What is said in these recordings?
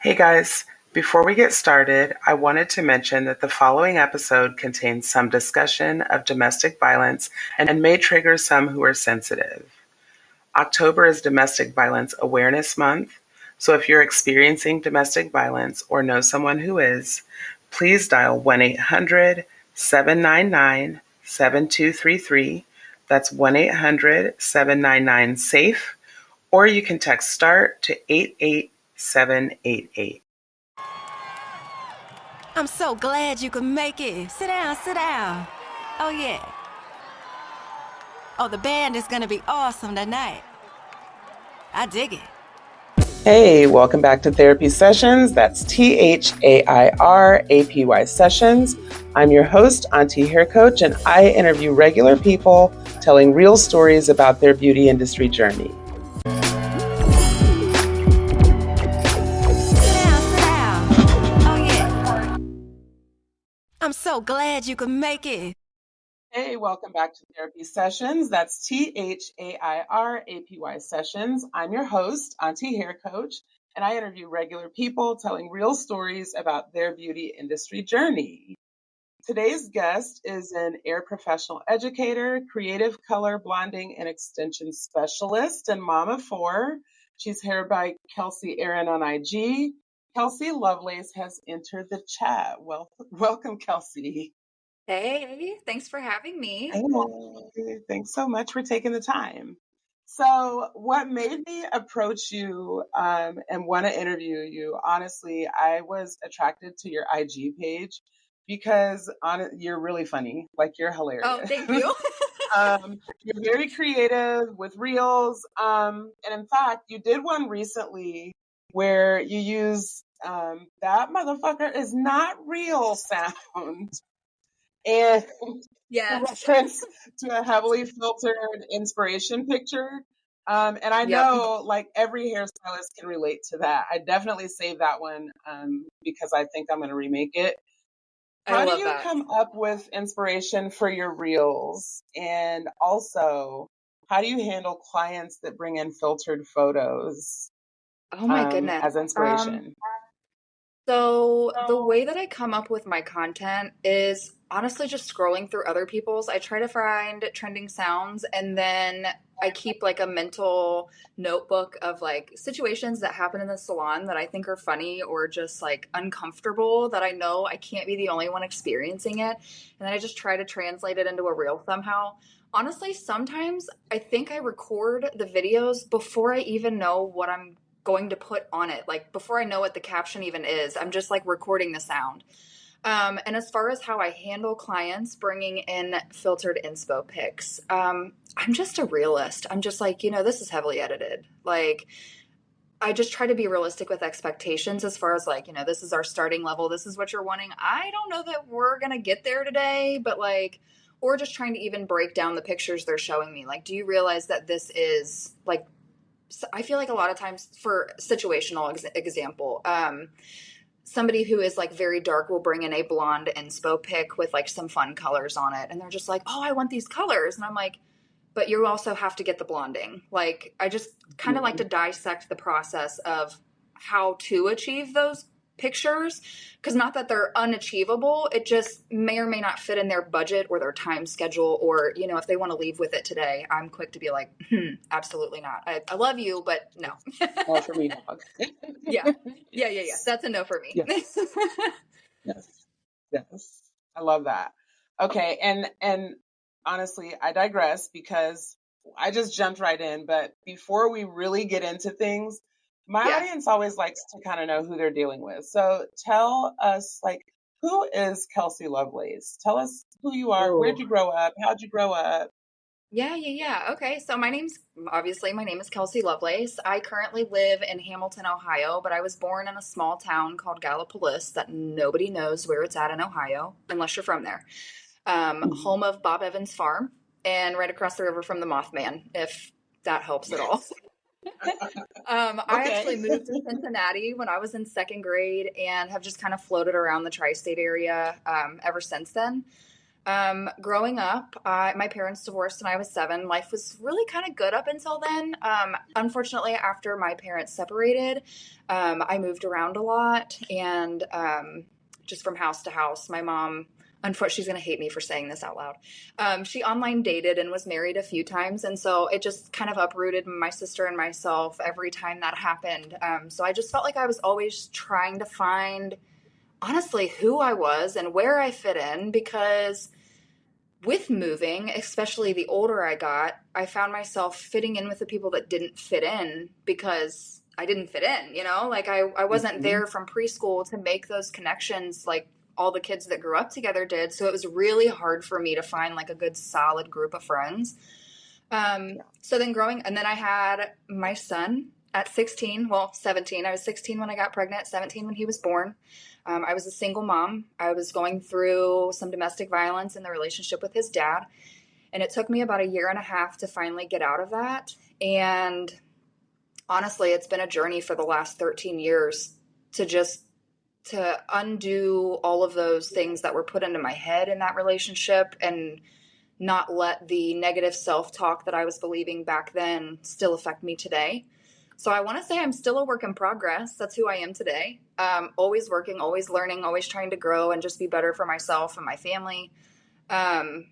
Hey guys, before we get started, I wanted to mention that the following episode contains some discussion of domestic violence and may trigger some who are sensitive. October is Domestic Violence Awareness Month, so if you're experiencing domestic violence or know someone who is, please dial 1-800-799-7233. That's 1-800-799-SAFE, or you can text START to 88788. I'm so glad you could make it. Sit down, sit down. Oh, yeah. Oh, the band is gonna be awesome tonight. I dig it. Hey, welcome back to Therapy Sessions. That's Thairapy Sessions. I'm your host, Auntie Hair Coach, and I interview regular people telling real stories about their beauty industry journey. Sit down, sit down. Oh, yeah. I'm so glad you could make it. Hey, welcome back to Therapy Sessions. That's Thairapy Sessions. I'm your host, Auntie Hair Coach, and I interview regular people telling real stories about their beauty industry journey. Today's guest is an hair professional educator, creative color blonding and extension specialist, and mom of four. She's hair by Kelsey Aaron on IG. Kelsey Lovelace has entered the chat. Well, welcome, Kelsey. Hey, thanks for having me. Hey, thanks so much for taking the time. So, what made me approach you and want to interview you? Honestly, I was attracted to your IG page because you're really funny. Like, you're Oh, hilarious. thank you. You're very creative with reels. And in fact, you did one recently where you use that motherfucker is not real sound. And a Yes. reference to a heavily filtered inspiration picture. And I Yep. know like every hairstylist can relate to that. I definitely saved that one because I think I'm going to remake it. I How do love you that. come up with inspiration for your reels? And also, how do you handle clients that bring in filtered photos Oh my goodness. as Um, inspiration? so the way that I come up with my content is honestly just scrolling through other people's. I try to find trending sounds and then I keep like a mental notebook of like situations that happen in the salon that I think are funny or just like uncomfortable that I know I can't be the only one experiencing it. And then I just try to translate it into a reel somehow. Honestly, sometimes I think I record the videos before I even know what I'm going to put on it. Like before I know what the caption even is, I'm just like recording the sound. And as far as how I handle clients bringing in filtered inspo pics, I'm just a realist. I'm just like, this is heavily edited. Like, I just try to be realistic with expectations as far as like, this is our starting level. This is what you're wanting. I don't know that we're going to get there today, but like, or just trying to even break down the pictures they're showing me. Like, do you realize that this is like, I feel like a lot of times for situational example, somebody who is like very dark will bring in a blonde inspo pic with like some fun colors on it. And they're just like, oh, I want these colors. And I'm like, but you also have to get the blonding. Like, I just kind of like to dissect the process of how to achieve those pictures. Because not that they're unachievable, it just may or may not fit in their budget or their time schedule. Or, if they want to leave with it today, I'm quick to be like, absolutely not. I love you, but no. All for me, dog. Yeah. Yeah. Yeah. Yeah. That's a no for me. Yes. Yes. Yes. I love that. Okay, and honestly, I digress because I just jumped right in, but before we really get into things, my Yeah. audience always likes to kind of know who they're dealing with. So tell us like who is Kelsey Lovelace? Tell us who you are, where'd Ooh. you grow up, how'd you grow up? Yeah, yeah, yeah. Okay, so my name is Kelsey Lovelace. I currently live in Hamilton, Ohio, but I was born in a small town called Gallipolis that nobody knows where it's at in Ohio unless you're from there. Mhm. Home of Bob Evans Farm and right across the river from the Mothman, if that helps at all. I Okay. actually moved to Cincinnati when I was in second grade and have just kind of floated around the tri-state area ever since then. Growing up, my parents divorced when I was 7. Life was really kind of good up until then. Unfortunately, after my parents separated, I moved around a lot and just from house to house. My mom, unfortunately, she's going to hate me for saying this out loud. She online dated and was married a few times. And so it just kind of uprooted my sister and myself every time that happened. So I just felt like I was always trying to find, honestly, who I was and where I fit in, because with moving, especially the older I got, I found myself fitting in with the people that didn't fit in because I didn't fit in, like I wasn't Mhm. there from preschool to make those connections like all the kids that grew up together did. So it was really hard for me to find like a good solid group of friends. Yeah. So then and then I had my son at 16, well, 17. I was 16 when I got pregnant, 17 when he was born. I was a single mom. I was going through some domestic violence in the relationship with his dad. And it took me about a year and a half to finally get out of that. And honestly, it's been a journey for the last 13 years to undo all of those things that were put into my head in that relationship and not let the negative self-talk that I was believing back then still affect me today. So I want to say I'm still a work in progress. That's who I am today. Always working, always learning, always trying to grow and just be better for myself and my family. Um,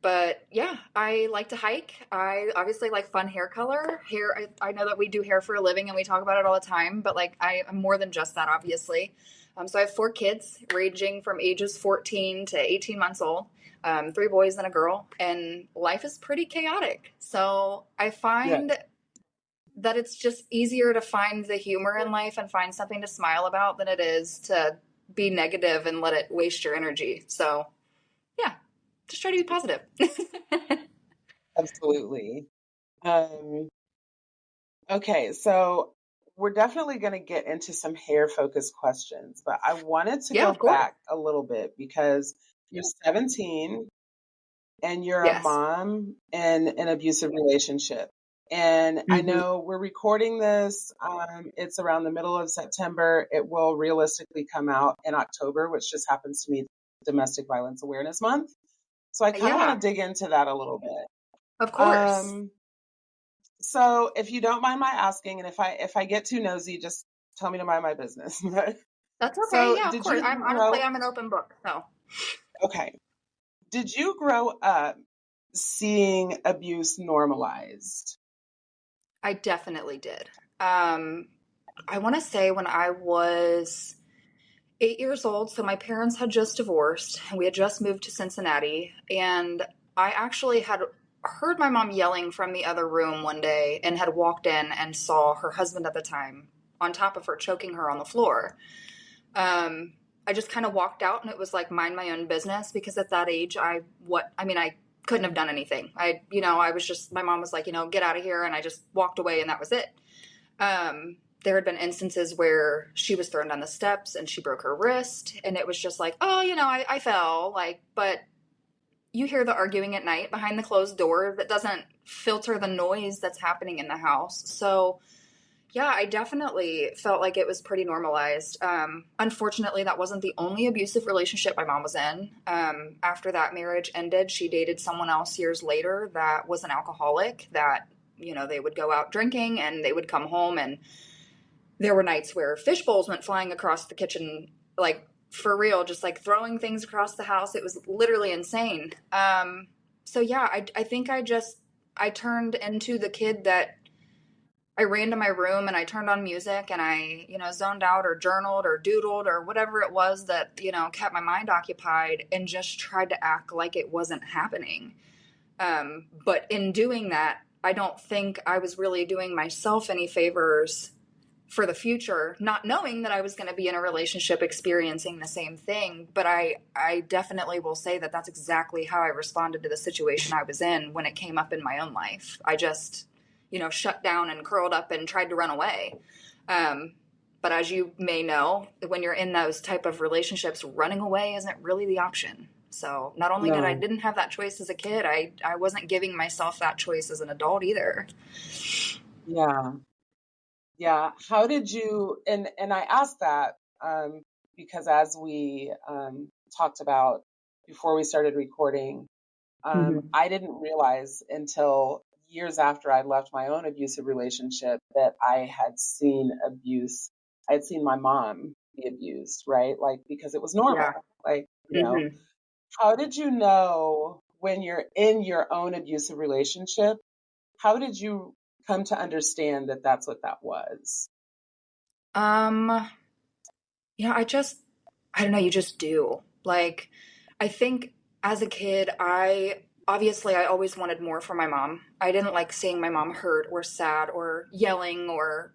but yeah, I like to hike. I obviously like fun hair color. I know that we do hair for a living and we talk about it all the time, but like I'm more than just that, obviously. So I have 4 kids ranging from ages 14 to 18 months old, 3 boys and a girl, and life is pretty chaotic. So I Yeah. find that it's just easier to find the humor in life and find something to smile about than it is to be negative and let it waste your energy. So yeah, just try to be positive. Absolutely. Um, okay, so we're definitely going to get into some hair focused questions, but I wanted to Yeah, go of course. back a little bit because you're 17 and you're a Yes. mom in an abusive relationship. And I Hmm. know we're recording this. It's around the middle of September. It will realistically come out in October, which just happens to be Domestic Violence Awareness Month. So I kind of want Yeah, to dig into that a little bit. of course. Um, so if you don't mind my asking, and if I get too nosy, just tell me to mind my business. That's okay. So Yeah, of did course. you I'm honestly, grow? I'm an open book. So Okay. Did you grow up seeing abuse normalized? I definitely did. Um, I want to say when I was 8 years old, so my parents had just divorced and we had just moved to Cincinnati. And I actually had heard my mom yelling from the other room one day and had walked in and saw her husband at the time on top of her, choking her on the floor. I just kind of walked out and it was like mind my own business because at that age, I couldn't have done anything. I was just, my mom was like, get out of here. And I just walked away and that was it. There had been instances where she was thrown down the steps and she broke her wrist. And it was just like, oh, I fell. But you hear the arguing at night behind the closed door that doesn't filter the noise that's happening in the house. So, yeah, I definitely felt like it was pretty normalized. Unfortunately, that wasn't the only abusive relationship my mom was in. After that marriage ended, she dated someone else years later that was an alcoholic that, they would go out drinking and they would come home and there were nights where fish bowls went flying across the kitchen, like for real, just like throwing things across the house. It was literally insane. So yeah, I think I turned into the kid that I ran to my room and I turned on music and I, zoned out or journaled or doodled or whatever it was that, kept my mind occupied and just tried to act like it wasn't happening. But in doing that, I don't think I was really doing myself any favors for the future, not knowing that I was going to be in a relationship experiencing the same thing. But I definitely will say that that's exactly how I responded to the situation I was in when it came up in my own life. I just, shut down and curled up and tried to run away. Um, but as you may know, when you're in those type of relationships, running away isn't really the option. So not only No. didn't have that choice as a kid, I wasn't giving myself that choice as an adult either. Yeah. Yeah. How did you, and I asked that because as we talked about before we started recording. Mhm. I didn't realize until years after I left my own abusive relationship that I had seen abuse. I had seen my mom be abused, right? Like, because it was Yeah. normal. Like, Mhm. how did you know when you're in your own abusive relationship? How did you come to understand that that's what that was? Um, I don't know, you just do. Like, I think as a kid, I always wanted more for my mom. I didn't like seeing my mom hurt or sad or yelling or,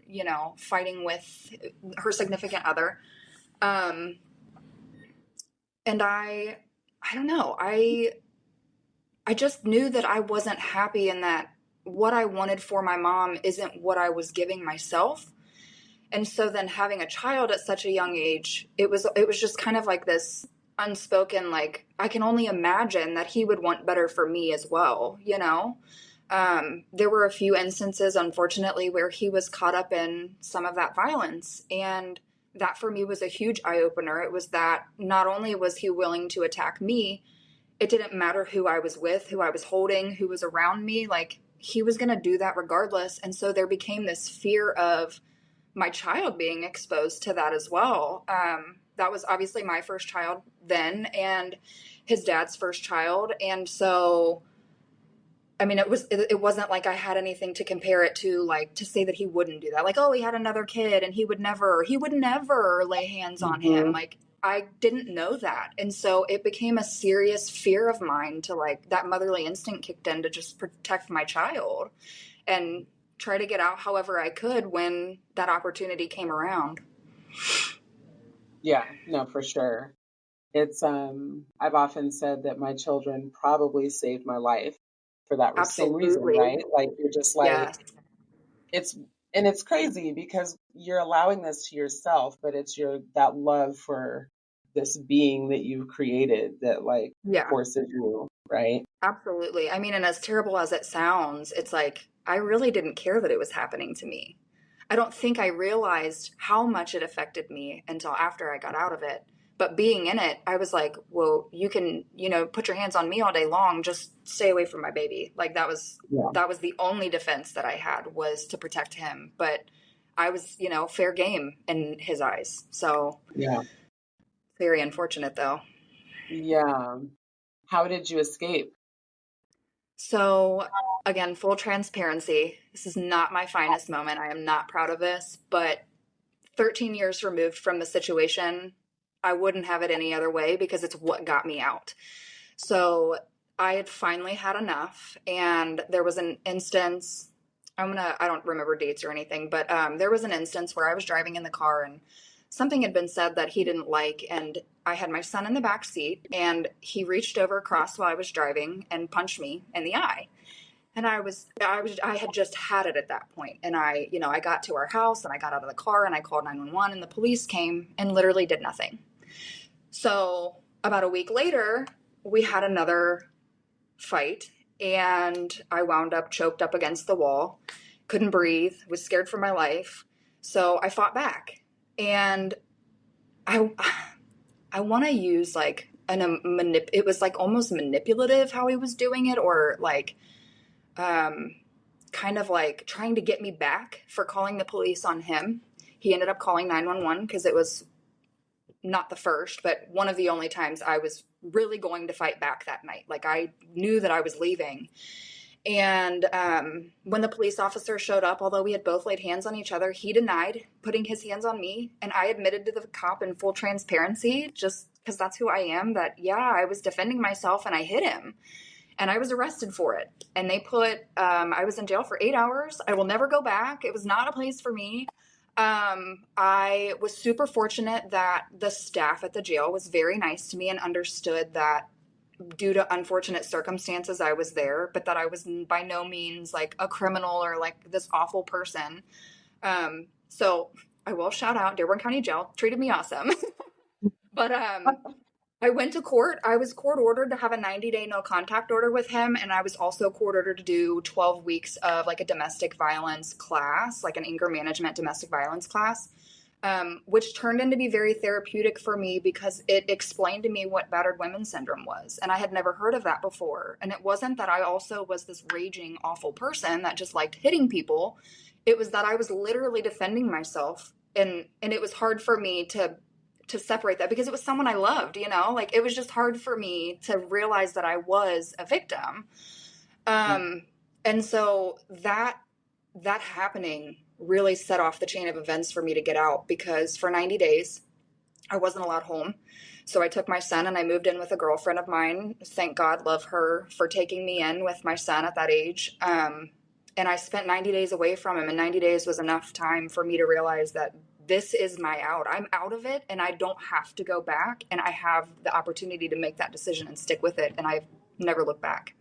fighting with her significant other. Um, and I don't know. I just knew that I wasn't happy and that what I wanted for my mom isn't what I was giving myself. And so then having a child at such a young age, it was just kind of like this unspoken, like, I can only imagine that he would want better for me as well. There were a few instances, unfortunately, where he was caught up in some of that violence. And that for me was a huge eye opener. It was that not only was he willing to attack me, it didn't matter who I was with, who I was holding, who was around me. Like, he was going to do that regardless. And so there became this fear of my child being exposed to that as well. That was obviously my first child then and his dad's first child. And so, I mean, it wasn't like I had anything to compare it to, like, to say that he wouldn't do that. Like, oh, he had another kid and he would never lay hands on him. Hmm. Like, I didn't know that. And so it became a serious fear of mine to, like, that motherly instinct kicked in to just protect my child and try to get out however I could when that opportunity came around. Yeah, no, for sure. It's I've often said that my children probably saved my life for that same reason, Absolutely. right? Like, you're just like, Yes. it's and it's crazy because you're allowing this to yourself, but it's your that love for this being that you've created that, like, Yeah. forces you, right? Absolutely. I mean, and as terrible as it sounds, it's like I really didn't care that it was happening to me. I don't think I realized how much it affected me until after I got out of it. But being in it, I was like, well, you can, put your hands on me all day long, just stay away from my baby. Like, Yeah. that was the only defense that I had, was to protect him. But I was, fair game in his eyes. So Yeah. very unfortunate though. Yeah. How did you escape? So, again, full transparency. This is not my finest moment. I am not proud of this, but 13 years removed from the situation, I wouldn't have it any other way because it's what got me out. So, I had finally had enough, and there was an instance. I don't remember dates or anything, but there was an instance where I was driving in the car and something had been said that he didn't like, and I had my son in the back seat, and he reached over across while I was driving and punched me in the eye. And I had just had it at that point. And I got to our house and I got out of the car and I called 911 and the police came and literally did nothing. So about a week later, we had another fight and I wound up choked up against the wall, couldn't breathe, was scared for my life. So I fought back. And I I want to use like it was like almost manipulative how he was doing it, or like um kind of like trying to get me back for calling the police on him. He ended up calling 911 because it was not the first, but one of the only times I was really going to fight back that night. Like, I knew that I was leaving. And when the police officer showed up, although we had both laid hands on each other, he denied putting his hands on me. And I admitted to the cop in full transparency, just because that's who I am, that, yeah, I was defending myself and I hit him. And I was arrested for it. And I was in jail for 8 hours. I will never go back. It was not a place for me. I was super fortunate that the staff at the jail was very nice to me and understood that due to unfortunate circumstances, I was there, but that I was by no means like a criminal or like this awful person. So I will shout out Dearborn County Jail, treated me awesome. But I went to court. I was court ordered to have a 90-day no contact order with him. And I was also court ordered to do 12 weeks of like a domestic violence class, like an anger management domestic violence class. which turned into be very therapeutic for me because it explained to me what battered women syndrome was. And I had never heard of that before. And it wasn't that I also was this raging, awful person that just liked hitting people. It was that I was literally defending myself. And it was hard for me to separate that because it was someone I loved, you know, like it was just hard for me to realize that I was a victim. And so that happening really set off the chain of events for me to get out, because for 90 days I wasn't allowed home. So I took my son and I moved in with a girlfriend of mine. Thank God, love her for taking me in with my son at that age. And I spent 90 days away from him, and 90 days was enough time for me to realize that this is my out. I'm out of it and I don't have to go back, and I have the opportunity to make that decision and stick with it. And I've never looked back.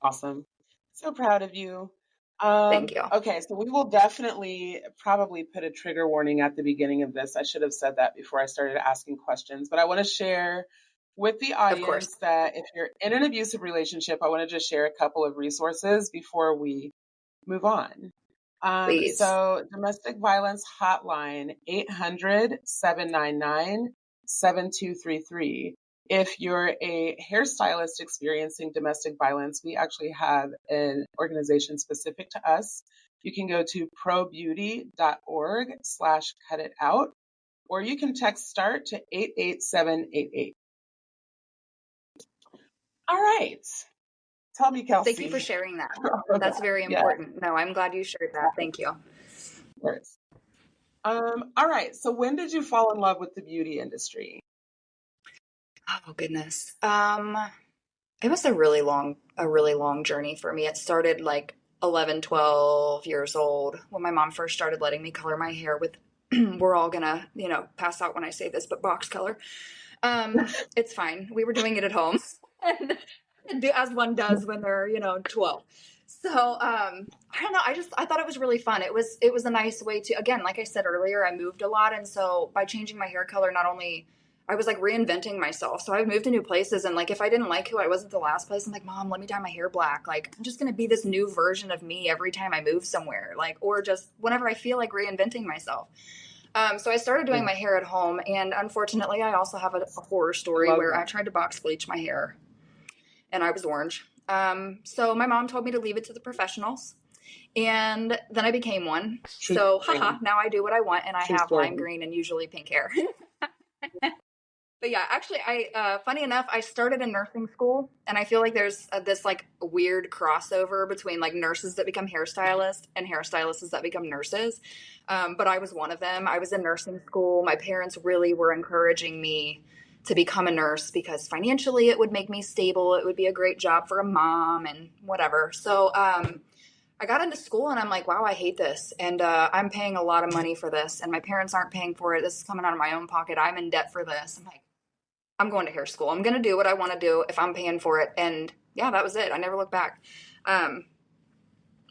Awesome. So proud of you. Thank you. Okay, so we will definitely probably put a trigger warning at the beginning of this. I should have said that before I started asking questions, but I want to share with the Of course. audience that if you're in an abusive relationship, I want to just share a couple of resources before we move on. Please. So domestic violence hotline, 800-799-7233. If you're a hairstylist experiencing domestic violence, we actually have an organization specific to us. You can go to probeauty.org/cutitout, or you can text START to 88788. All right. Tell me, Kelsey. Thank you for sharing that. That's very important. No, I'm glad you shared that. Thank you. Of course. All right. So when did you fall in love with the beauty industry? Oh goodness. It was a really long journey for me. It started like 11, 12 years old when my mom first started letting me color my hair with, we're all gonna, pass out when I say this, but box color. It's fine. We were doing it at home, and as one does when they're, 12. So, I don't know. I thought it was really fun. It was a nice way to, again, like I said earlier, I moved a lot. And so by changing my hair color, not only I was like reinventing myself. So I moved to new places, and like, if I didn't like who I was at the last place, I'm like, Mom, let me dye my hair black. Like, I'm just going to be this new version of me every time I move somewhere, like, or just whenever I feel like reinventing myself. So I started doing my hair at home, and unfortunately, I also have a horror story where I tried to box bleach my hair, and I was orange. So my mom told me to leave it to the professionals, and then I became one. So, now I do what I want, and I have lime green and usually pink hair. But yeah, actually, funny enough, I started in nursing school, and I feel like there's this like weird crossover between like nurses that become hairstylists and hairstylists that become nurses. But I was one of them. I was in nursing school. My parents really were encouraging me to become a nurse because financially it would make me stable. It would be a great job for a mom and whatever. So I got into school, and I'm like, wow, I hate this. And I'm paying a lot of money for this, and my parents aren't paying for it. This is coming out of my own pocket. I'm in debt for this. I'm like, I'm going to hair school. I'm going to do what I want to do if I'm paying for it. And yeah, that was it. I never looked back. But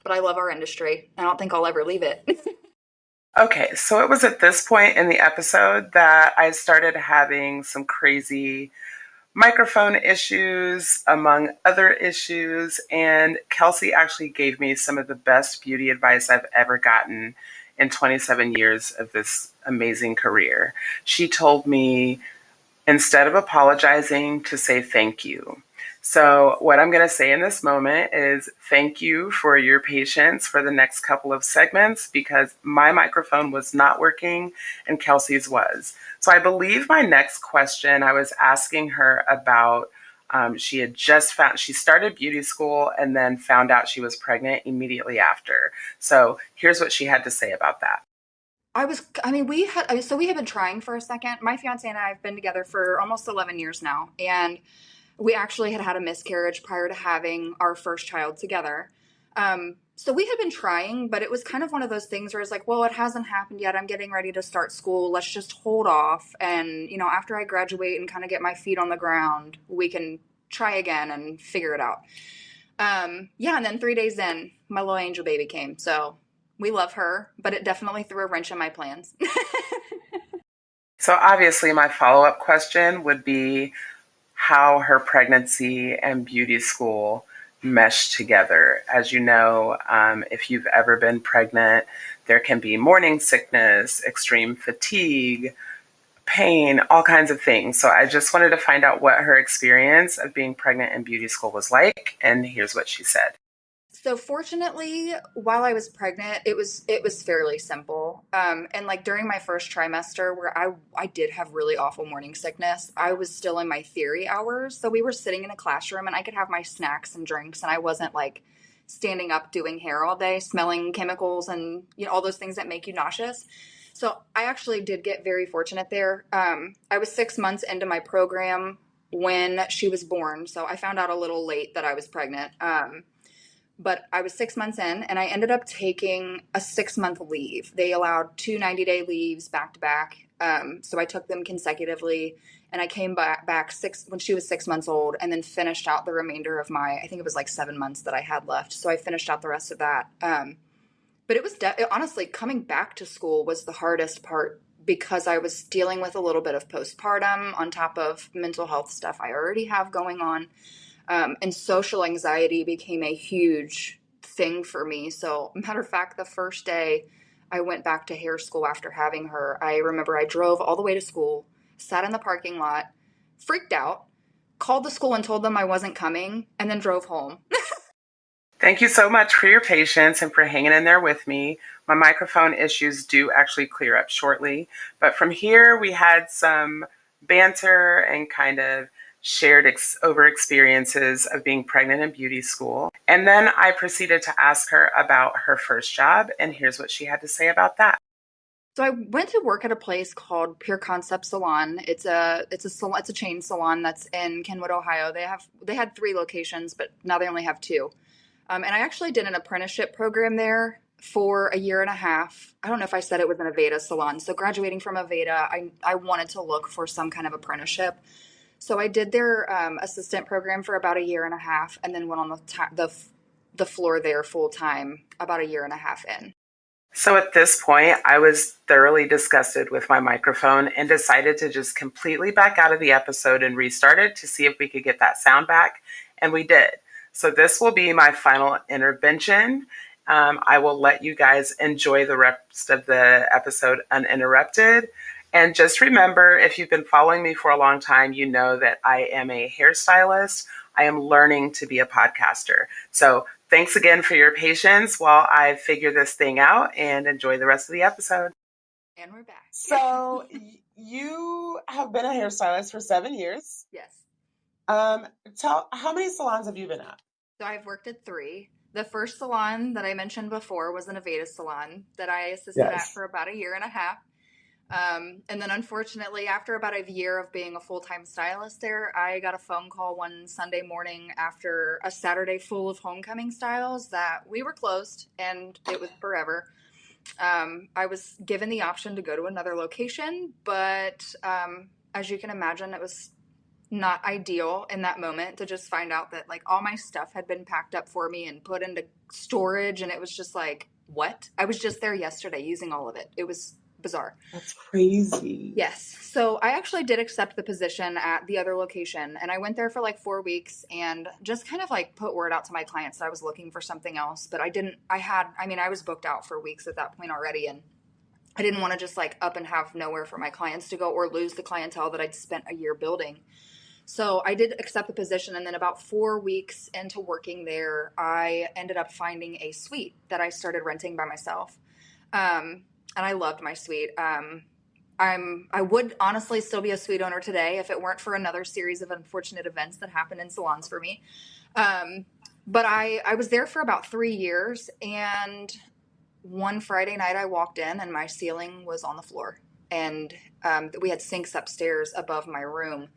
I love our industry. I don't think I'll ever leave it. Okay, so it was at this point in the episode that I started having some crazy microphone issues, among other issues, and Kelsey actually gave me some of the best beauty advice I've ever gotten in 27 years of this amazing career. She told me, instead of apologizing, to say thank you. So what I'm going to say in this moment is thank you for your patience for the next couple of segments, because my microphone was not working and Kelsey's was. So I believe my next question, I was asking her about, she started beauty school and then found out she was pregnant immediately after. So here's what she had to say about that. We had been trying for a second. My fiance and I have been together for almost 11 years now. And we actually had a miscarriage prior to having our first child together. So we had been trying, but it was kind of one of those things where it's like, well, it hasn't happened yet. I'm getting ready to start school. Let's just hold off. And, after I graduate and kind of get my feet on the ground, we can try again and figure it out. And then 3 days in, my little angel baby came. So we love her, but it definitely threw a wrench in my plans. So obviously my follow-up question would be how her pregnancy and beauty school mesh together. As you know, if you've ever been pregnant, There can be morning sickness, extreme fatigue, pain, all kinds of things. So I just wanted to find out what her experience of being pregnant in beauty school was like. And here's what she said. So fortunately, while I was pregnant, it was fairly simple. And like during my first trimester, where I did have really awful morning sickness, I was still in my theory hours. So we were sitting in a classroom, and I could have my snacks and drinks, and I wasn't like standing up doing hair all day, smelling chemicals and all those things that make you nauseous. So I actually did get very fortunate there. I was 6 months into my program when she was born, so I found out a little late that I was pregnant. But I was 6 months in, and I ended up taking a 6-month leave. They allowed 2 90-day leaves back to back. So I took them consecutively, and I came back when she was 6 months old, and then finished out the remainder of I think it was like 7 months that I had left. So I finished out the rest of that. But it was honestly, coming back to school was the hardest part, because I was dealing with a little bit of postpartum on top of mental health stuff I already have going on. And social anxiety became a huge thing for me. So, matter of fact, the first day I went back to hair school after having her, I remember I drove all the way to school, sat in the parking lot, freaked out, called the school and told them I wasn't coming, and then drove home. Thank you so much for your patience and for hanging in there with me. My microphone issues do actually clear up shortly. But from here, we had some banter and kind of shared over experiences of being pregnant in beauty school. And then I proceeded to ask her about her first job, and here's what she had to say about that. So I went to work at a place called Pure Concept Salon. It's a chain salon that's in Kenwood, Ohio. They had 3 locations, but now they only have 2. And I actually did an apprenticeship program there for a year and a half. I don't know if I said it was an Aveda salon. So graduating from Aveda, I wanted to look for some kind of apprenticeship. So I did their assistant program for about a year and a half, and then went on the floor there full time about a year and a half in. So at this point, I was thoroughly disgusted with my microphone and decided to just completely back out of the episode and restart it to see if we could get that sound back. And we did. So this will be my final intervention. I will let you guys enjoy the rest of the episode uninterrupted. And just remember, if you've been following me for a long time, you know that I am a hairstylist. I am learning to be a podcaster. So thanks again for your patience while I figure this thing out, and enjoy the rest of the episode. And we're back. So you have been a hairstylist for 7 years. Yes. How many salons have you been at? So I've worked at 3. The first salon that I mentioned before was an Aveda salon that I assisted at for about a year and a half. And then unfortunately, after about a year of being a full-time stylist there, I got a phone call one Sunday morning after a Saturday full of homecoming styles that we were closed, and it was forever. I was given the option to go to another location, but as you can imagine, it was not ideal in that moment to just find out that like all my stuff had been packed up for me and put into storage, and it was just like, what? I was just there yesterday using all of it. It was bizarre. That's crazy. Yes. So I actually did accept the position at the other location, and I went there for like 4 weeks and just kind of like put word out to my clients that I was looking for something else. But I was booked out for weeks at that point already, and I didn't want to just like up and have nowhere for my clients to go or lose the clientele that I'd spent a year building. So I did accept the position, and then about 4 weeks into working there, I ended up finding a suite that I started renting by myself. And I loved my suite. I would honestly still be a suite owner today if it weren't for another series of unfortunate events that happened in salons for me. But I was there for about 3 years, and one Friday night I walked in and my ceiling was on the floor, and we had sinks upstairs above my room,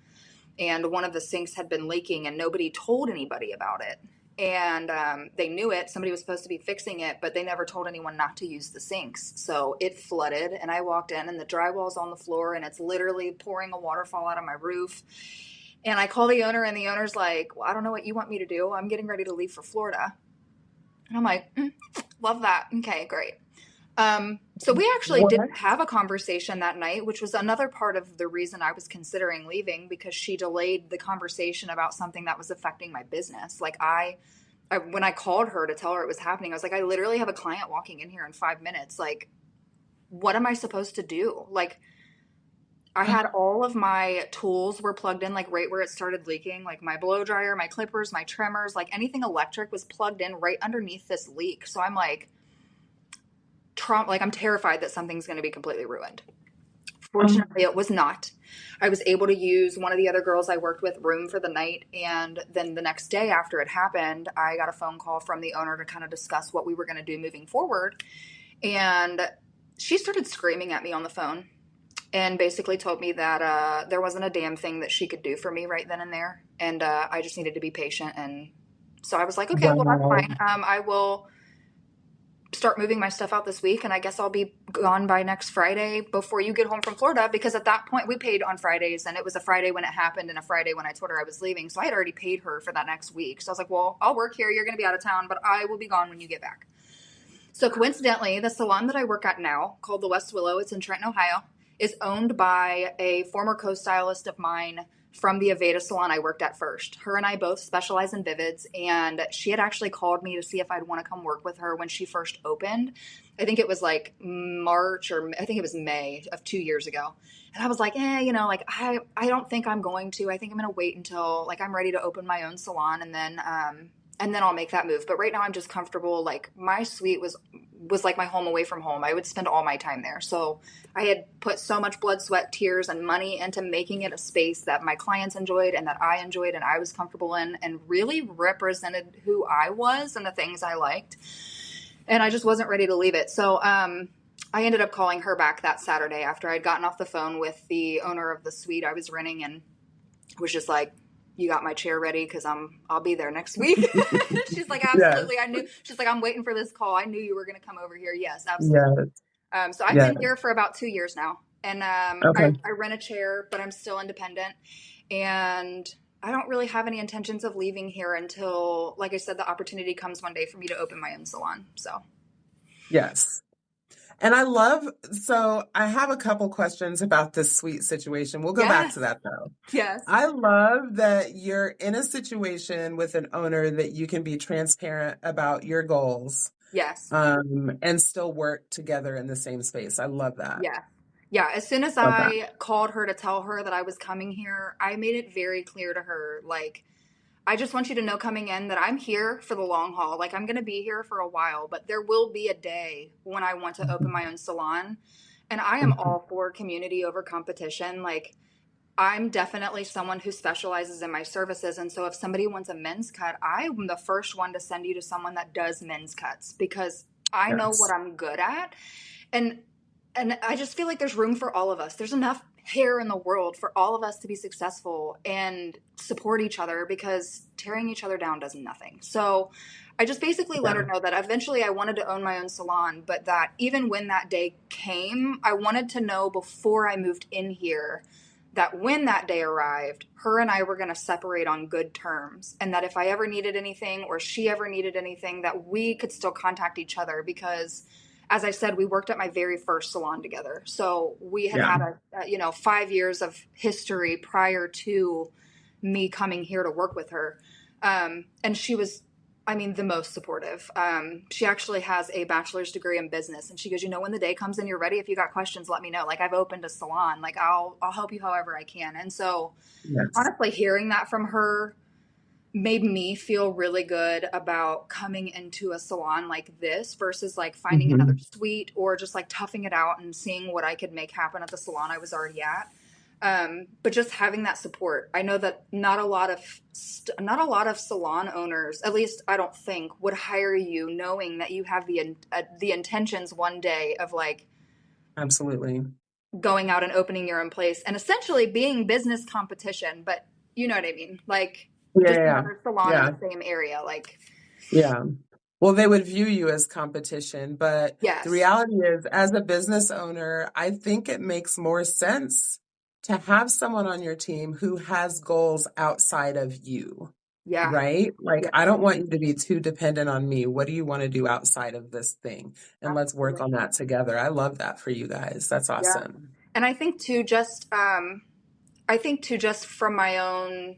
and one of the sinks had been leaking and nobody told anybody about it. And they knew it. Somebody was supposed to be fixing it, but they never told anyone not to use the sinks. So it flooded, and I walked in, and the drywall's on the floor, and it's literally pouring a waterfall out of my roof. And I call the owner, and the owner's like, well, I don't know what you want me to do. I'm getting ready to leave for Florida. And I'm like, love that. Okay, great. So we actually didn't have a conversation that night, which was another part of the reason I was considering leaving, because she delayed the conversation about something that was affecting my business. Like I when I called her to tell her it was happening, I was like, I literally have a client walking in here in 5 minutes. Like, what am I supposed to do? Like, I had all of my tools were plugged in, like right where it started leaking, like my blow dryer, my clippers, my trimmers, like anything electric was plugged in right underneath this leak. So I'm like, I'm terrified that something's going to be completely ruined. Fortunately, it was not. I was able to use one of the other girls I worked with room for the night. And then the next day after it happened, I got a phone call from the owner to kind of discuss what we were going to do moving forward. And she started screaming at me on the phone and basically told me that there wasn't a damn thing that she could do for me right then and there. And I just needed to be patient. And so I was like, okay, well, that's fine. I will start moving my stuff out this week, and I guess I'll be gone by next Friday before you get home from Florida, because at that point we paid on Fridays, and it was a Friday when it happened and a Friday when I told her I was leaving. So I had already paid her for that next week. So I was like, well, I'll work here. You're going to be out of town, but I will be gone when you get back. So coincidentally, the salon that I work at now, called the West Willow, it's in Trenton, Ohio, is owned by a former co-stylist of mine from the Aveda salon I worked at first. Her and I both specialize in vivids, and she had actually called me to see if I'd want to come work with her when she first opened. I think it was like March, or I think it was May of 2 years ago. And I was like, like I don't think I'm going to. I think I'm going to wait until like I'm ready to open my own salon, and then I'll make that move. But right now I'm just comfortable. Like, my suite was like my home away from home. I would spend all my time there. So I had put so much blood, sweat, tears, and money into making it a space that my clients enjoyed and that I enjoyed and I was comfortable in, and really represented who I was and the things I liked. And I just wasn't ready to leave it. So I ended up calling her back that Saturday after I'd gotten off the phone with the owner of the suite I was renting, and was just like, you got my chair ready, because I'll be there next week. She's like, absolutely. Yeah. I knew. She's like, I'm waiting for this call. I knew you were going to come over here. Yes, absolutely. Yes. So I've been here for about 2 years now, and okay. I rent a chair, but I'm still independent, and I don't really have any intentions of leaving here until, like I said, the opportunity comes one day for me to open my own salon. So yes. And so I have a couple questions about this suite situation. We'll go back to that though. Yes. I love that you're in a situation with an owner that you can be transparent about your goals. Yes. And still work together in the same space. I love that. Yeah. Yeah. As soon as I called her to tell her that I was coming here, I made it very clear to her, like, I just want you to know coming in that I'm here for the long haul. Like, I'm going to be here for a while, but there will be a day when I want to open my own salon. And I am all for community over competition. Like, I'm definitely someone who specializes in my services. And so if somebody wants a men's cut, I'm the first one to send you to someone that does men's cuts, because I know what I'm good at. And I just feel like there's room for all of us. There's enough hair in the world for all of us to be successful and support each other, because tearing each other down does nothing. So I just basically let her know that eventually I wanted to own my own salon, but that even when that day came, I wanted to know before I moved in here that when that day arrived, her and I were going to separate on good terms, and that if I ever needed anything or she ever needed anything, that we could still contact each other, because as I said, we worked at my very first salon together. So we had had 5 years of history prior to me coming here to work with her. And she was, the most supportive. She actually has a bachelor's degree in business, and she goes, when the day comes and you're ready, if you got questions, let me know. Like, I've opened a salon, like I'll help you however I can. And so honestly, hearing that from her made me feel really good about coming into a salon like this versus like finding another suite or just like toughing it out and seeing what I could make happen at the salon I was already at. But just having that support. I know that not a lot of salon owners, at least I don't think, would hire you knowing that you have the intentions one day of like absolutely going out and opening your own place and essentially being business competition. But you know what I mean? Like, just another salon in the same area. Like, well, they would view you as competition, but the reality is, as a business owner, I think it makes more sense to have someone on your team who has goals outside of you. Yeah. Right? Like, I don't want you to be too dependent on me. What do you want to do outside of this thing? And let's work on that together. I love that for you guys. That's awesome. Yeah. And I think too, just from my own,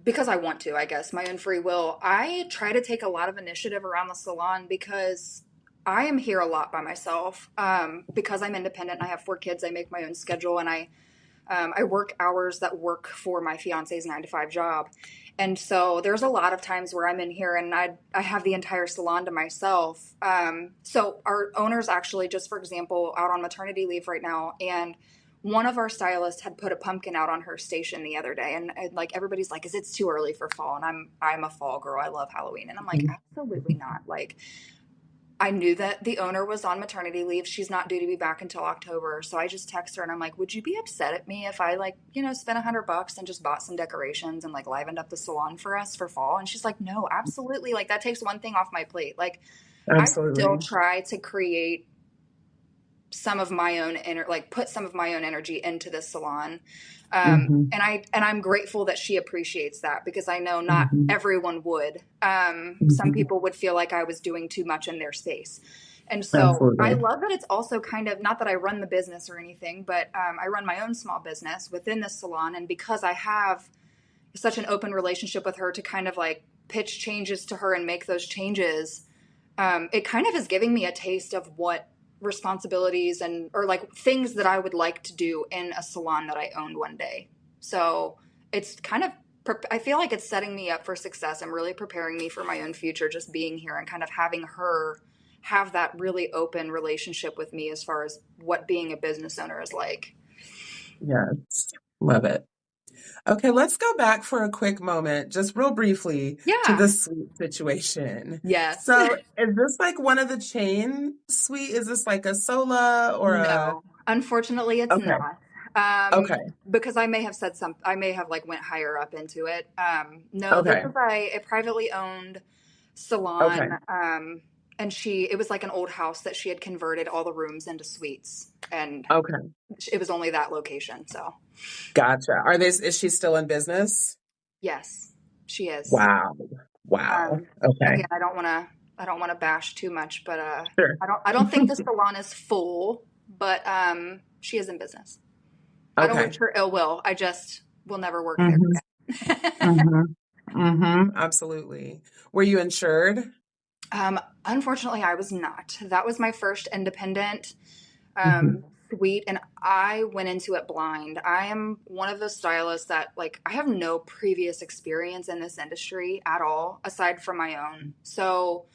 because I want to, I guess, my own free will, I try to take a lot of initiative around the salon because I am here a lot by myself. Because I'm independent, I have 4 kids, I make my own schedule, and I work hours that work for my fiance's 9-to-5 job. And so there's a lot of times where I'm in here and I have the entire salon to myself. So our owner's actually, just for example, out on maternity leave right now. And one of our stylists had put a pumpkin out on her station the other day. And like, everybody's like, is it too early for fall? And I'm a fall girl. I love Halloween. And I'm like, absolutely not. Like, I knew that the owner was on maternity leave. She's not due to be back until October. So I just text her and I'm like, would you be upset at me if I spent $100 and just bought some decorations and like livened up the salon for us for fall? And she's like, no, absolutely. Like, that takes one thing off my plate. Like, I still Absolutely. try to create some of my own put some of my own energy into this salon. And I'm grateful that she appreciates that, because I know not everyone would. Some people would feel like I was doing too much in their space. And so Absolutely. I love that it's also kind of, not that I run the business or anything, but I run my own small business within this salon. And because I have such an open relationship with her to kind of like pitch changes to her and make those changes, it kind of is giving me a taste of what responsibilities or like things that I would like to do in a salon that I owned one day. So it's kind of, I feel like it's setting me up for success and really preparing me for my own future, just being here and kind of having her have that really open relationship with me as far as what being a business owner is like. Yes. Love it. Okay, let's go back for a quick moment, just real briefly, to the suite situation. Yes. So is this like one of the chain suite? Is this like a Sola or No, unfortunately it's Okay. not. Okay. Because I may have I may have like went higher up into it. No, Okay. this is a privately owned salon. Okay. And it was like an old house that she had converted all the rooms into suites, and Okay. it was only that location. So Gotcha. Is she still in business? yes, she is. Wow. Okay. Again, I don't want to bash too much, but Sure. I don't think the salon is full, but she is in business. Okay. I don't wish her ill will. I just will never work there again. Absolutely. Were you insured? Unfortunately, I was not. That was my first independent suite, and I went into it blind. I am one of those stylists that, like, I have no previous experience in this industry at all, aside from my own. So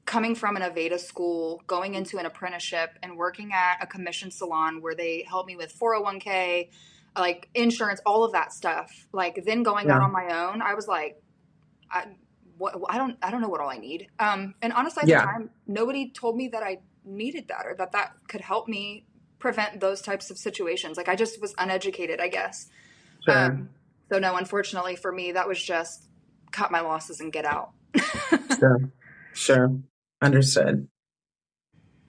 coming from an Aveda school, going into an apprenticeship and working at a commission salon where they helped me with 401k, like insurance, all of that stuff. Like, then going out on my own, I was like, I don't know what all I need. And honestly, at the time, nobody told me that I needed that or that could help me prevent those types of situations. Like, I just was uneducated, I guess. Sure. So no, unfortunately for me, that was just cut my losses and get out. Sure. Understood.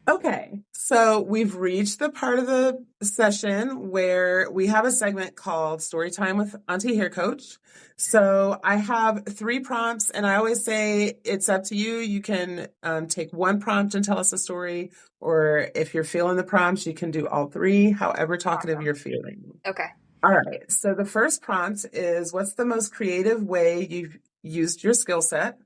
Okay, so we've reached the part of the session where we have a segment called Story Time with Auntie Hair Coach. So I have 3 prompts, and I always say it's up to you. You can take one prompt and tell us a story, or if you're feeling the prompts, you can do all 3, however talkative you're feeling. Okay. All right, so the first prompt is, what's the most creative way you've used your skill set?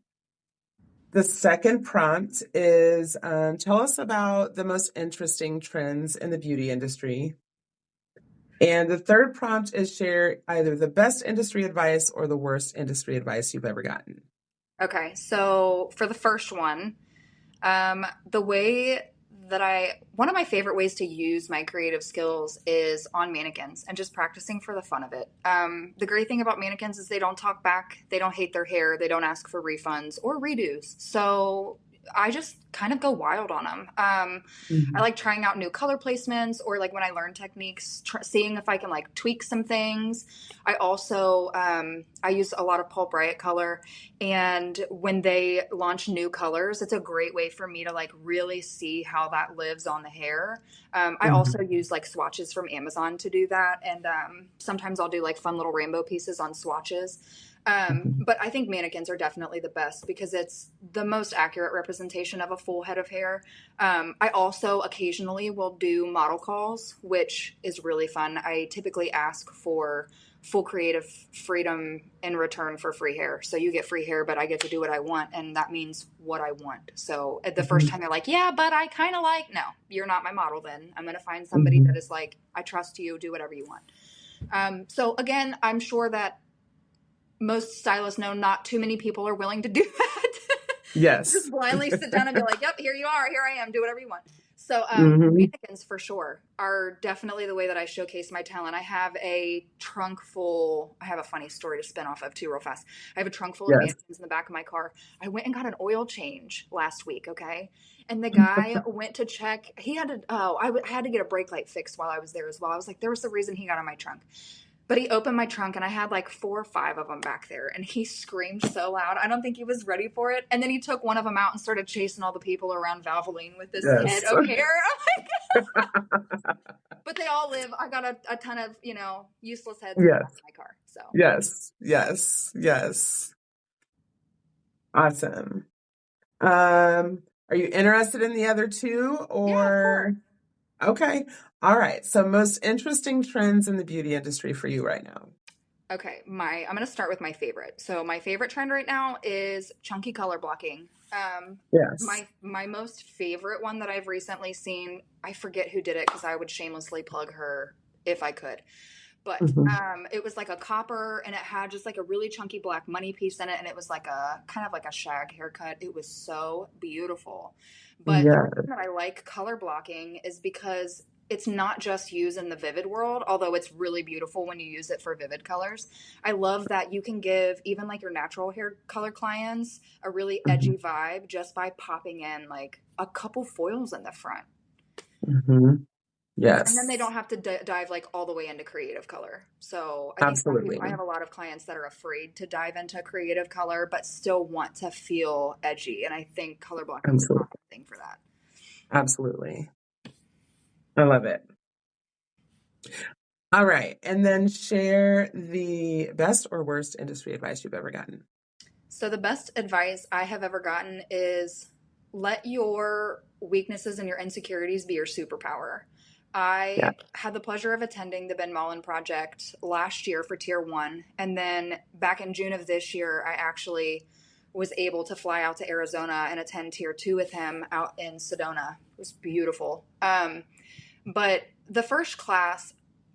The second prompt is, tell us about the most interesting trends in the beauty industry. And the third prompt is, share either the best industry advice or the worst industry advice you've ever gotten. Okay, so for the first one, one of my favorite ways to use my creative skills is on mannequins and just practicing for the fun of it. The great thing about mannequins is they don't talk back. They don't hate their hair. They don't ask for refunds or redos. So I just kind of go wild on them. I like trying out new color placements, or like when I learn techniques, seeing if I can like tweak some things. I also, I use a lot of Paul Bryant color, and when they launch new colors, it's a great way for me to like really see how that lives on the hair. I also use like swatches from Amazon to do that. And sometimes I'll do like fun little rainbow pieces on swatches. But I think mannequins are definitely the best because it's the most accurate representation of a full head of hair. I also occasionally will do model calls, which is really fun. I typically ask for full creative freedom in return for free hair. So you get free hair, but I get to do what I want. And that means what I want. So at the first time they're like, yeah, but I kind of like, no, you're not my model then. I'm going to find somebody that is like, I trust you, do whatever you want. So again, I'm sure that most stylists know not too many people are willing to do that. Yes. Just blindly sit down and be like, yep, here you are, here I am, do whatever you want. So mannequins for sure are definitely the way that I showcase my talent. I have a trunk full, I have a funny story to spin off of too real fast. I have a trunk full of mannequins in the back of my car. I went and got an oil change last week, okay? And the guy went to check, he had to, I had to get a brake light fixed while I was there as well. I was like, there was a reason he got on my trunk. But he opened my trunk and I had like 4 or 5 of them back there. And he screamed so loud. I don't think he was ready for it. And then he took one of them out and started chasing all the people around Valvoline with this head of hair. But they all live. I got a ton of, useless heads in the back of my car. So Yes. Awesome. Are you interested in the other 2 or? Yeah, of course. Okay. All right. So most interesting trends in the beauty industry for you right now. Okay. I'm going to start with my favorite. So my favorite trend right now is chunky color blocking. Yes. My most favorite one that I've recently seen, I forget who did it because I would shamelessly plug her if I could. But it was like a copper and it had just like a really chunky black money piece in it. And it was like a kind of like a shag haircut. It was so beautiful. But the reason that I like color blocking is because it's not just used in the vivid world, although it's really beautiful when you use it for vivid colors. I love that you can give even like your natural hair color clients a really edgy vibe just by popping in like a couple foils in the front. Yes. And then they don't have to dive like all the way into creative color. So I think I have a lot of clients that are afraid to dive into creative color, but still want to feel edgy. And I think color blocking is a thing for that. Absolutely. I love it. All right. And then share the best or worst industry advice you've ever gotten. So the best advice I have ever gotten is let your weaknesses and your insecurities be your superpower. I had the pleasure of attending the Ben Mullen Project last year for Tier 1. And then back in June of this year, I actually was able to fly out to Arizona and attend Tier 2 with him out in Sedona. It was beautiful. But the first class,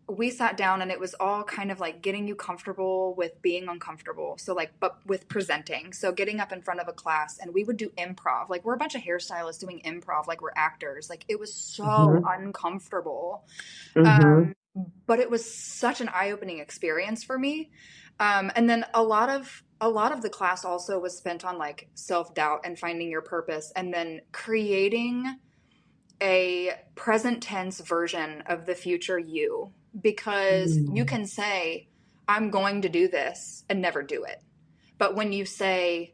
we sat down and it was all kind of like getting you comfortable with being uncomfortable. So like, but with presenting. So getting up in front of a class and we would do improv. Like we're a bunch of hairstylists doing improv, like we're actors. Like it was so uncomfortable. But it was such an eye-opening experience for me. And then a lot of the class also was spent on like self-doubt and finding your purpose and then creating a present tense version of the future you, because you can say, I'm going to do this and never do it. But when you say,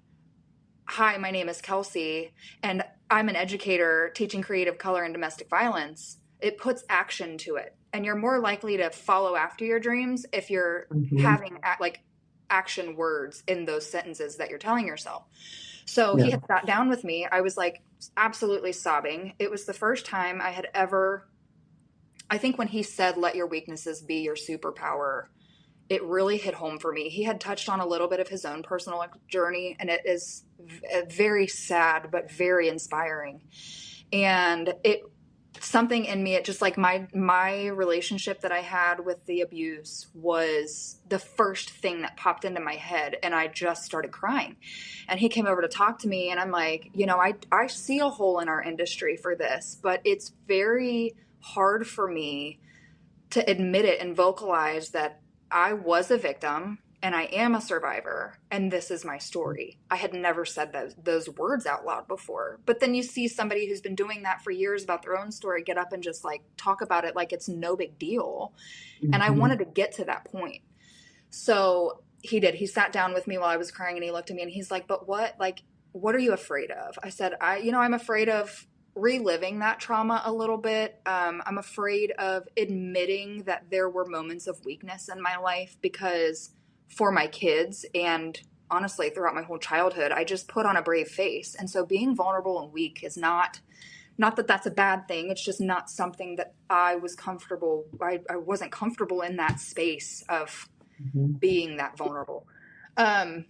hi, my name is Kelsey and I'm an educator teaching creative color and domestic violence, it puts action to it. And you're more likely to follow after your dreams if you're having like action words in those sentences that you're telling yourself. So he had sat down with me. I was like absolutely sobbing. It was the first time I had ever, I think when he said, let your weaknesses be your superpower, it really hit home for me. He had touched on a little bit of his own personal journey, and it is very sad, but very inspiring. And something in me, it just like my relationship that I had with the abuse was the first thing that popped into my head, and I just started crying. And he came over to talk to me, and I'm like, I see a hole in our industry for this, but it's very hard for me to admit it and vocalize that I was a victim and I am a survivor, and this is my story. I had never said those words out loud before. But then you see somebody who's been doing that for years about their own story get up and just like talk about it like it's no big deal. And I wanted to get to that point. So he did. He sat down with me while I was crying and he looked at me and he's like, but what are you afraid of? I said, I'm afraid of reliving that trauma a little bit. I'm afraid of admitting that there were moments of weakness in my life because for my kids and honestly throughout my whole childhood, I just put on a brave face. And so being vulnerable and weak is not that that's a bad thing. It's just not something that I was comfortable. I wasn't comfortable in that space of being that vulnerable.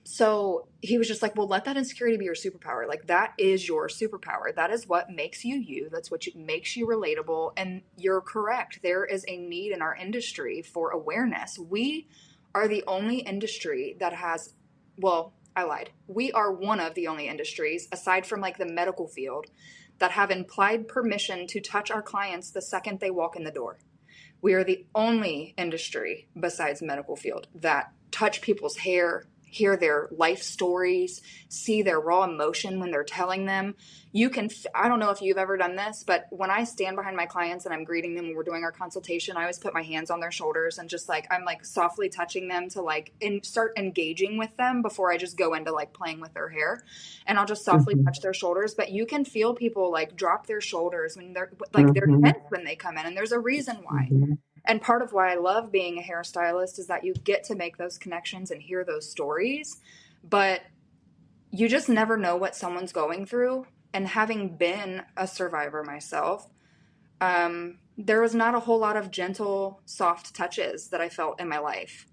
So he was just like, well, let that insecurity be your superpower. Like, that is your superpower. That is what makes you you. That's what makes you relatable. And you're correct. There is a need in our industry for awareness. We are the only industry that has, well, I lied. We are one of the only industries, aside from like the medical field, that have implied permission to touch our clients the second they walk in the door. We are the only industry besides medical field that touch people's hair, hear their life stories, see their raw emotion when they're telling them. You can, I don't know if you've ever done this, but when I stand behind my clients and I'm greeting them when we're doing our consultation, I always put my hands on their shoulders and just like, I'm like softly touching them to like start engaging with them before I just go into like playing with their hair. And I'll just softly touch their shoulders, but you can feel people like drop their shoulders when they're like, they're tense when they come in, and there's a reason why. And part of why I love being a hairstylist is that you get to make those connections and hear those stories, but you just never know what someone's going through. And having been a survivor myself, there was not a whole lot of gentle, soft touches that I felt in my life.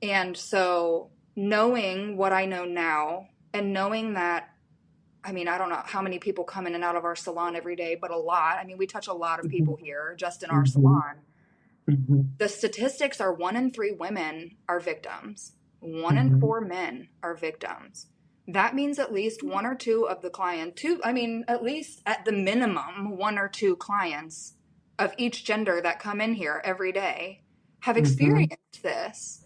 And so knowing what I know now, and knowing that, I mean, I don't know how many people come in and out of our salon every day, but a lot. I mean, we touch a lot of people here just in our salon. The statistics are 1 in 3 women are victims. 1 in 4 men are victims. That means at least 1 or 2 of the at least at the minimum, 1 or 2 clients of each gender that come in here every day have experienced this.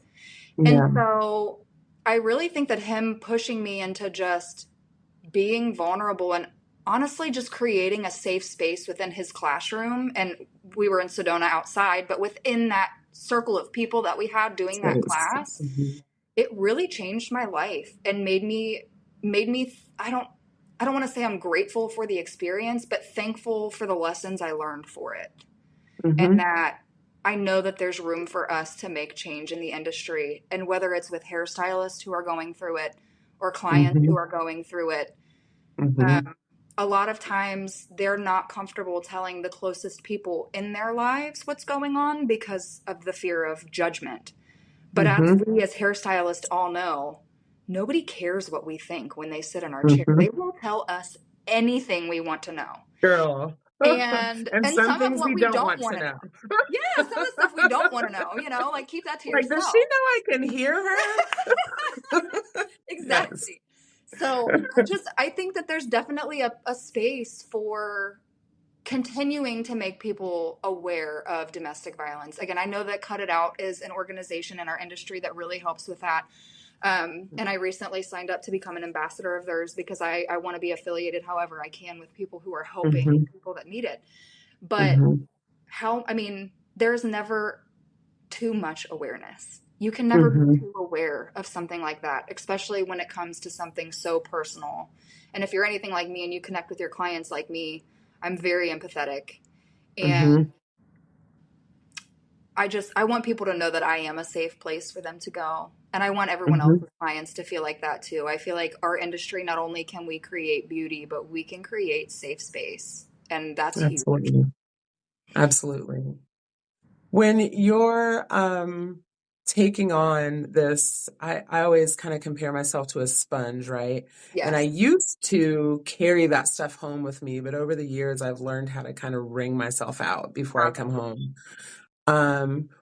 Yeah. And so I really think that him pushing me into just being vulnerable and honestly just creating a safe space within his classroom, and we were in Sedona outside, but within that circle of people that we had doing that class, it really changed my life and made me I don't want to say I'm grateful for the experience, but thankful for the lessons I learned for it. And that I know that there's room for us to make change in the industry, and whether it's with hairstylists who are going through it or clients who are going through it, a lot of times they're not comfortable telling the closest people in their lives what's going on because of the fear of judgment. But as we as hairstylists all know, nobody cares what we think when they sit in our chair. They will tell us anything we want to know. Girl. And some some of things what we we don't don't want to know. Yeah, some of the stuff we don't want to know, like keep that to like, yourself. does she know I can hear her? Exactly. Yes. So I think that there's definitely a space for continuing to make people aware of domestic violence. Again, I know that Cut It Out is an organization in our industry that really helps with that. And I recently signed up to become an ambassador of theirs because I want to be affiliated however I can with people who are helping people that need it. But there's never too much awareness. You can never be too aware of something like that, especially when it comes to something so personal. And if you're anything like me and you connect with your clients like me, I'm very empathetic. And I want people to know that I am a safe place for them to go. And I want everyone else's clients to feel like that too. I feel like our industry, not only can we create beauty, but we can create safe space. And that's Absolutely. huge. Absolutely. When you're taking on this, I always kind of compare myself to a sponge, right? Yes. And I used to carry that stuff home with me, but over the years, I've learned how to kind of wring myself out before I come home.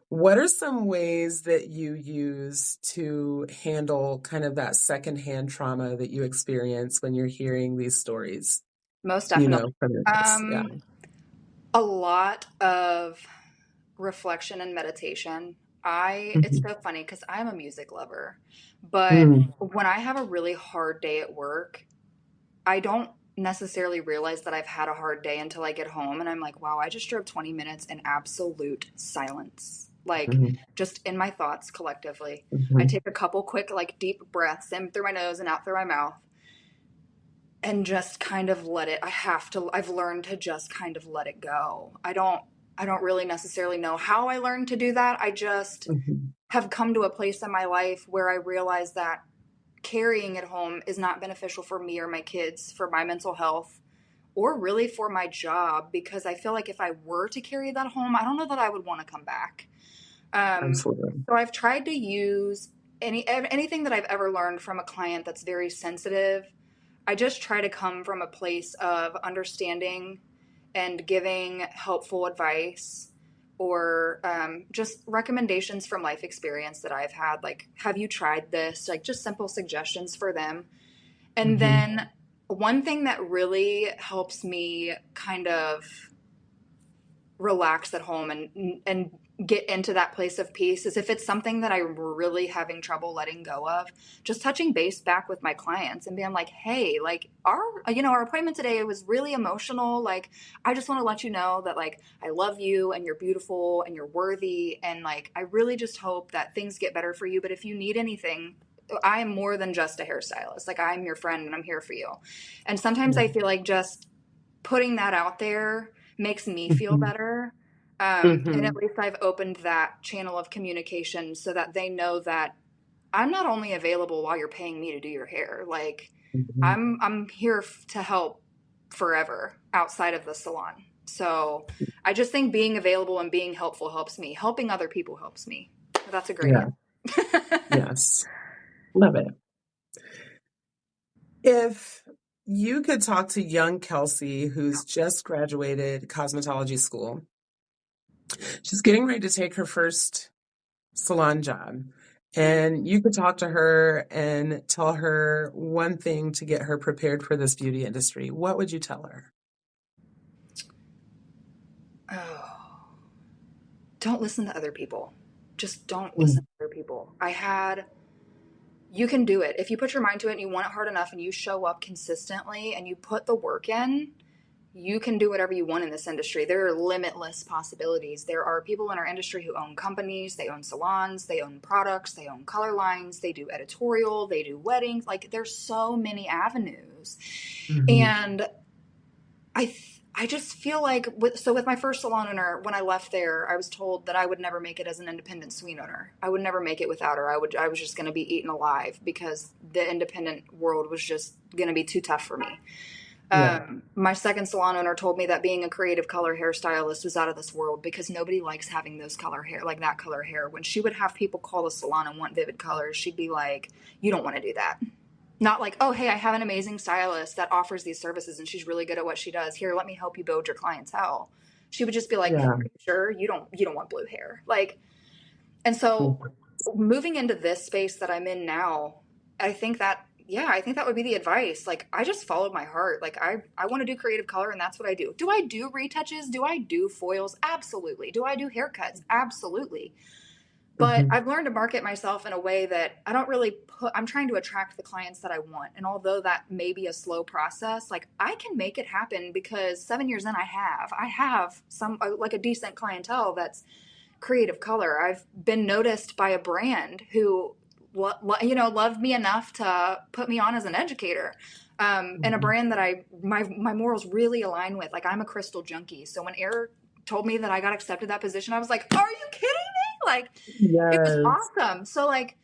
What are some ways that you use to handle kind of that secondhand trauma that you experience when you're hearing these stories? Most definitely. From your guests? Yeah. A lot of reflection and meditation. It's so funny because I'm a music lover, but when I have a really hard day at work, I don't necessarily realize that I've had a hard day until I get home and I'm like, wow, I just drove 20 minutes in absolute silence. Like just in my thoughts collectively. I take a couple quick, like deep breaths in through my nose and out through my mouth and just kind of let it, I've learned to just kind of let it go. I don't really necessarily know how I learned to do that. I just have come to a place in my life where I realize that carrying it home is not beneficial for me or my kids, for my mental health, or really for my job, because I feel like if I were to carry that home, I don't know that I would want to come back. Absolutely. So I've tried to use anything that I've ever learned from a client that's very sensitive. I just try to come from a place of understanding and giving helpful advice or just recommendations from life experience that I've had. Like, have you tried this? Like, just simple suggestions for them. And then one thing that really helps me kind of relax at home and get into that place of peace is if it's something that I'm really having trouble letting go of, just touching base back with my clients and being like, hey, like our appointment today was really emotional. Like, I just want to let you know that like I love you and you're beautiful and you're worthy, and like I really just hope that things get better for you. But if you need anything, I am more than just a hairstylist. Like, I'm your friend and I'm here for you. And sometimes I feel like just putting that out there makes me feel better. And at least I've opened that channel of communication so that they know that I'm not only available while you're paying me to do your hair. Like, I'm here to help forever outside of the salon. So I just think being available and being helpful helps me. Helping other people helps me. That's a great answer. Yes. Love it. If you could talk to young Kelsey, who's just graduated cosmetology school, she's getting ready to take her first salon job, and you could talk to her and tell her one thing to get her prepared for this beauty industry, what would you tell her? Oh, don't listen to other people. Just don't listen to other people. You can do it. If you put your mind to it and you want it hard enough and you show up consistently and you put the work in, you can do whatever you want in this industry. There are limitless possibilities. There are people in our industry who own companies, they own salons, they own products, they own color lines, they do editorial, they do weddings. Like, there's so many avenues. And I just feel like with my first salon owner, when I left there, I was told that I would never make it as an independent suite owner. I would never make it without her. I was just going to be eaten alive because the independent world was just going to be too tough for me. My second salon owner told me that being a creative color hairstylist was out of this world because nobody likes having those color hair, like that color hair. When she would have people call the salon and want vivid colors, she'd be like, you don't want to do that. Not like, oh, hey, I have an amazing stylist that offers these services and she's really good at what she does. Here, let me help you build your clientele. She would just be like, are you sure you don't want blue hair? Like, and so moving into this space that I'm in now, I think that would be the advice. Like, I just followed my heart. Like, I want to do creative color and that's what I do. Do I do retouches? Do I do foils? Absolutely. Do I do haircuts? Absolutely. But I've learned to market myself in a way that I don't really I'm trying to attract the clients that I want. And although that may be a slow process, like, I can make it happen because 7 years in, I have some, like, a decent clientele that's creative color. I've been noticed by a brand who, loved me enough to put me on as an educator. And a brand that my morals really align with. Like, I'm a crystal junkie. So when Air told me that I got accepted that position, I was like, are you kidding me? Like, it was awesome. So, like,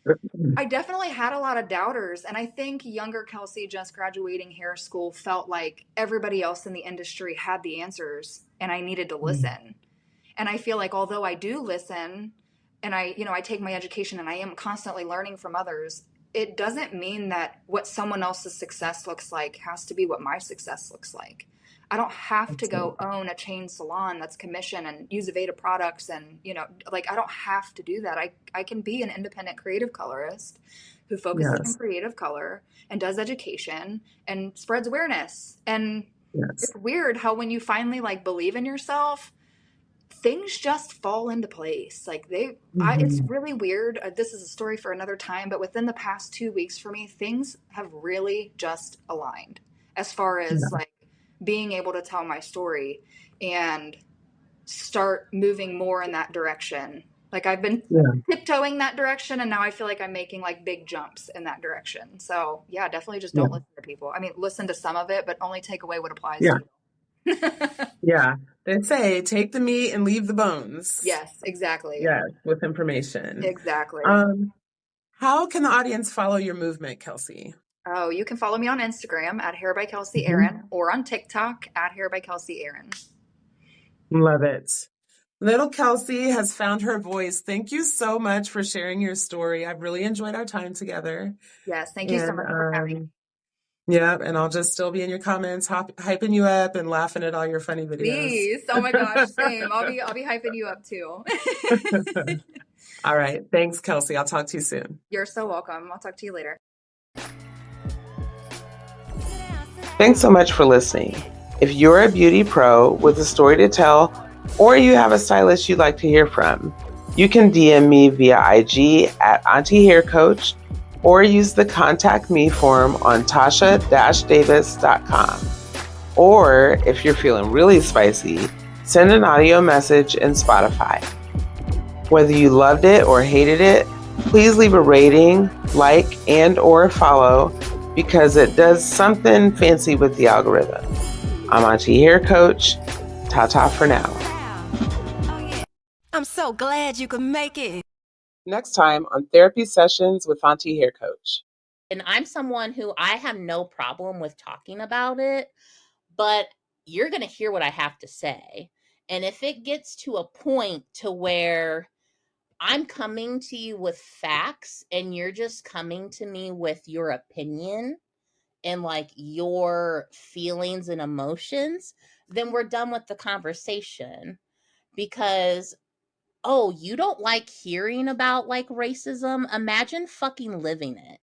I definitely had a lot of doubters. And I think younger Kelsey, just graduating hair school, felt like everybody else in the industry had the answers and I needed to listen. And I feel like although I do listen and I take my education and I am constantly learning from others, it doesn't mean that what someone else's success looks like has to be what my success looks like. I don't have to go own a chain salon that's commission and use Aveda products and, like, I don't have to do that. I can be an independent creative colorist who focuses on creative color and does education and spreads awareness. And it's weird how when you finally, like, believe in yourself, things just fall into place. Like, it's really weird. This is a story for another time, but within the past 2 weeks for me, things have really just aligned as far as like being able to tell my story and start moving more in that direction. Like, I've been tiptoeing that direction and now I feel like I'm making like big jumps in that direction. So yeah, definitely just don't listen to people. I mean, listen to some of it, but only take away what applies to you. They say take the meat and leave the bones. Yes, exactly. Yes, with information. Exactly. How can the audience follow your movement, Kelsey? Oh, you can follow me on Instagram at Hair by Kelsey Aaron or on TikTok at Hair by Kelsey Aaron. Love it. Little Kelsey has found her voice. Thank you so much for sharing your story. I've really enjoyed our time together. Yes, thank you so much for having me. Yeah, and I'll just still be in your comments, hyping you up and laughing at all your funny videos. Please. Oh my gosh, same. I'll be hyping you up too. All right. Thanks, Kelsey. I'll talk to you soon. You're so welcome. I'll talk to you later. Thanks so much for listening. If you're a beauty pro with a story to tell, or you have a stylist you'd like to hear from, you can DM me via IG at Auntie Hair Coach, or use the contact me form on tasha-davis.com. Or if you're feeling really spicy, send an audio message in Spotify. Whether you loved it or hated it, please leave a rating, like, and or follow, because it does something fancy with the algorithm. I'm Auntie Hair Coach. Ta-ta for now. I'm so glad you could make it. Next time on Therapy Sessions with Auntie Hair Coach. And I'm someone who I have no problem with talking about it, but you're going to hear what I have to say. And if it gets to a point to where I'm coming to you with facts and you're just coming to me with your opinion and like your feelings and emotions, then we're done with the conversation. Because, oh, you don't like hearing about like racism? Imagine fucking living it.